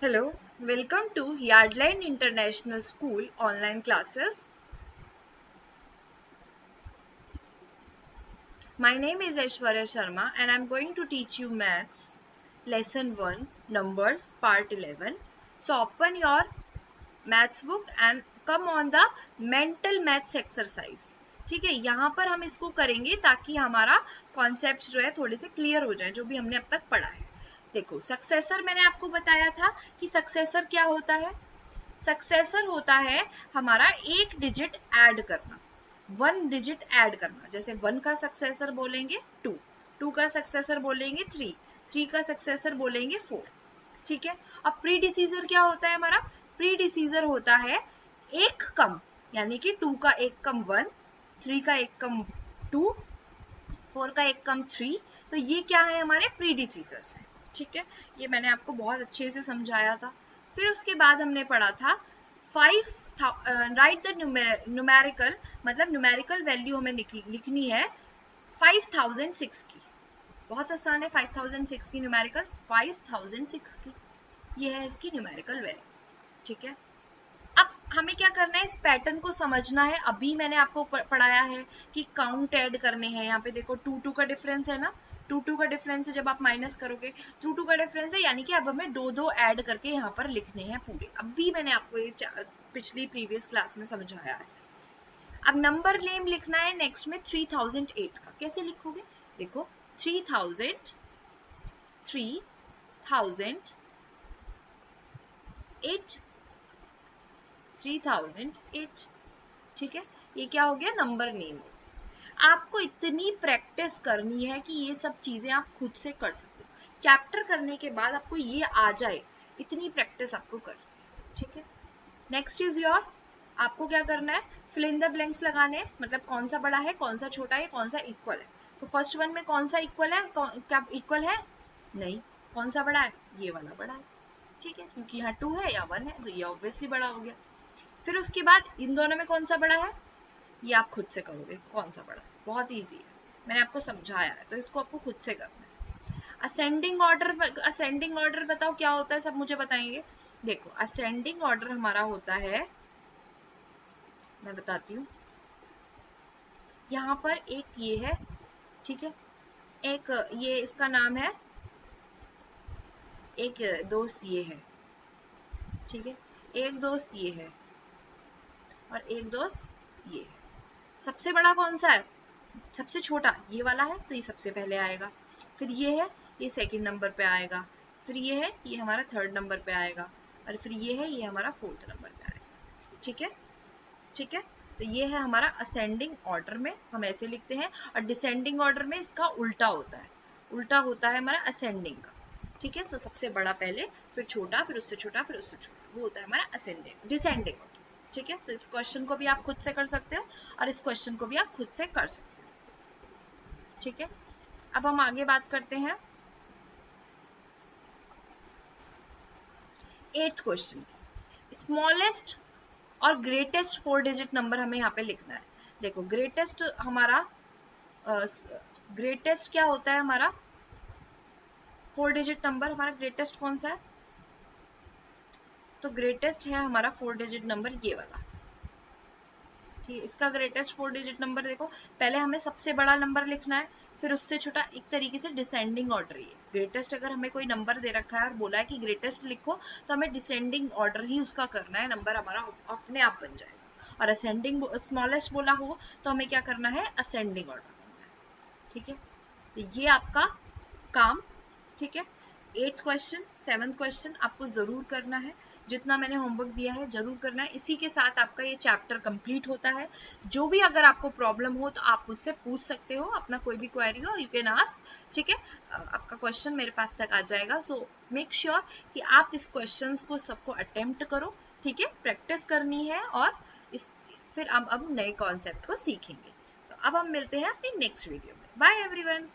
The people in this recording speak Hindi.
Hello, welcome to Yardline International School online classes. My name is Aishwarya Sharma and I am going to teach you maths lesson 1 numbers part 11. So open your maths book and come on the mental maths exercise. ठीक है, यहाँ पर हम इसको करेंगे ताकि हमारा कॉन्सेप्ट जो है थोड़े से क्लियर हो जाए जो भी हमने अब तक पढ़ा है। देखो, सक्सेसर मैंने आपको बताया था कि सक्सेसर क्या होता है। सक्सेसर होता है हमारा एक डिजिट ऐड करना, वन डिजिट ऐड करना। जैसे वन का सक्सेसर बोलेंगे टू, टू का सक्सेसर बोलेंगे थ्री, थ्री का सक्सेसर बोलेंगे फोर। ठीक है, अब प्री डिसीजर क्या होता है हमारा? प्री डिसीजर होता है एक कम, यानी कि टू का एक कम वन, थ्री का एक कम टू, फोर का एक कम थ्री। तो ये क्या है? हमारे प्री डिसीजर्स है। ठीक है, ये मैंने आपको बहुत अच्छे से समझाया था। फिर उसके बाद हमने पढ़ा था राइट द न्यूमेरिकल, मतलब न्यूमेरिकल वैल्यू हमें लिखनी है 5006 की। बहुत आसान है, 5006 की न्यूमेरिकल 5006 की, ये है इसकी न्यूमेरिकल वैल्यू। ठीक है, अब हमें क्या करना है? इस पैटर्न को समझना है। अभी मैंने आपको पढ़ाया है कि काउंट ऐड करने हैं। यहाँ पे देखो टू टू का डिफरेंस है ना, टू टू का डिफरेंस है, जब आप माइनस करोगे टू टू का डिफरेंस है, यानी कि अब हमें दो दो ऐड करके यहाँ पर लिखने हैं पूरे। अभी मैंने आपको ये पिछली प्रीवियस क्लास में समझाया है। अब नंबर नेम लिखना है नेक्स्ट में 3008 का। कैसे लिखोगे? देखो 3008, ठीक है, ये क्या हो गया? Number name. आपको इतनी प्रैक्टिस करनी है कि ये सब चीजें आप खुद से कर सकते हो। चैप्टर करने के बाद आपको ये आ जाए, इतनी प्रैक्टिस आपको करनी है। ठीक है, नेक्स्ट इज योर, आपको क्या करना है? फिल इन द ब्लैंक्स लगाने हैं, मतलब कौन सा बड़ा है, कौन सा छोटा है, कौन सा इक्वल है। तो फर्स्ट वन में कौन सा इक्वल है? क्या इक्वल है? नहीं। कौन सा बड़ा है? ये वाला बड़ा है। ठीक है, क्योंकि यहाँ टू है या वन है तो ये ऑब्वियसली बड़ा हो गया। फिर उसके बाद इन दोनों में कौन सा बड़ा है? ये आप खुद से करोगे कौन सा बड़ा है। बहुत इजी है, मैंने आपको समझाया है, तो इसको आपको खुद से करना है। असेंडिंग ऑर्डर, असेंडिंग ऑर्डर बताओ क्या होता है, सब मुझे बताएंगे। देखो असेंडिंग ऑर्डर हमारा होता है, मैं बताती हूँ। यहाँ पर एक ये है, ठीक है, एक ये इसका नाम है, एक दोस्त ये है, ठीक है, एक दोस्त ये है और एक दोस्त ये है। सबसे बड़ा कौन सा है? सबसे छोटा ये वाला है, तो ये सबसे पहले आएगा। फिर ये है, ये सेकंड नंबर पे आएगा। फिर ये है, ये हमारा थर्ड नंबर पे आएगा। और फिर ये है, ये हमारा फोर्थ नंबर पे आएगा। ठीक है, ठीक है, तो ये है हमारा असेंडिंग ऑर्डर में हम ऐसे लिखते हैं। और डिसेंडिंग ऑर्डर में इसका उल्टा होता है, उल्टा होता है हमारा असेंडिंग का। ठीक है, तो सबसे बड़ा पहले, फिर छोटा, फिर उससे छोटा, फिर उससे छोटा, वो होता है हमारा असेंडिंग डिसेंडिंग ऑर्डर। ठीक है, तो इस क्वेश्चन को भी आप खुद से कर सकते हो और इस क्वेश्चन को भी आप खुद से कर सकते हो। ठीक है, अब हम आगे बात करते हैं 8th क्वेश्चन। स्मॉलेस्ट और ग्रेटेस्ट 4 डिजिट नंबर हमें यहाँ पे लिखना है। देखो ग्रेटेस्ट हमारा, ग्रेटेस्ट क्या होता है हमारा? 4 डिजिट नंबर हमारा ग्रेटेस्ट कौन सा है? तो ग्रेटेस्ट है हमारा 4 डिजिट नंबर ये वाला। ठीक है, इसका ग्रेटेस्ट 4 डिजिट नंबर देखो, पहले हमें सबसे बड़ा नंबर लिखना है, फिर उससे छोटा, एक तरीके से डिसेंडिंग ऑर्डर ही है। ग्रेटेस्ट अगर हमें कोई नंबर दे रखा है और बोला है कि ग्रेटेस्ट लिखो, तो हमें डिसेंडिंग ऑर्डर ही उसका करना है, नंबर हमारा अपने आप बन जाएगा। और असेंडिंग स्मॉलेस्ट बोला हो तो हमें क्या करना है? असेंडिंग ऑर्डर करना है। ठीक है, तो ये आपका काम। ठीक है, 8th क्वेश्चन 7th क्वेश्चन आपको जरूर करना है, जितना मैंने होमवर्क दिया है जरूर करना है। इसी के साथ आपका ये चैप्टर कंप्लीट होता है। जो भी अगर आपको प्रॉब्लम हो तो आप मुझसे पूछ सकते हो, अपना कोई भी क्वेरी हो यू कैन आस्क। ठीक है, आपका क्वेश्चन मेरे पास तक आ जाएगा। सो मेक श्योर कि आप इस क्वेश्चंस को सबको अटेम्प्ट करो। ठीक है, प्रैक्टिस करनी है और फिर अब नए कॉन्सेप्ट को सीखेंगे। तो अब हम मिलते हैं अपनी नेक्स्ट वीडियो में। Bye everyone.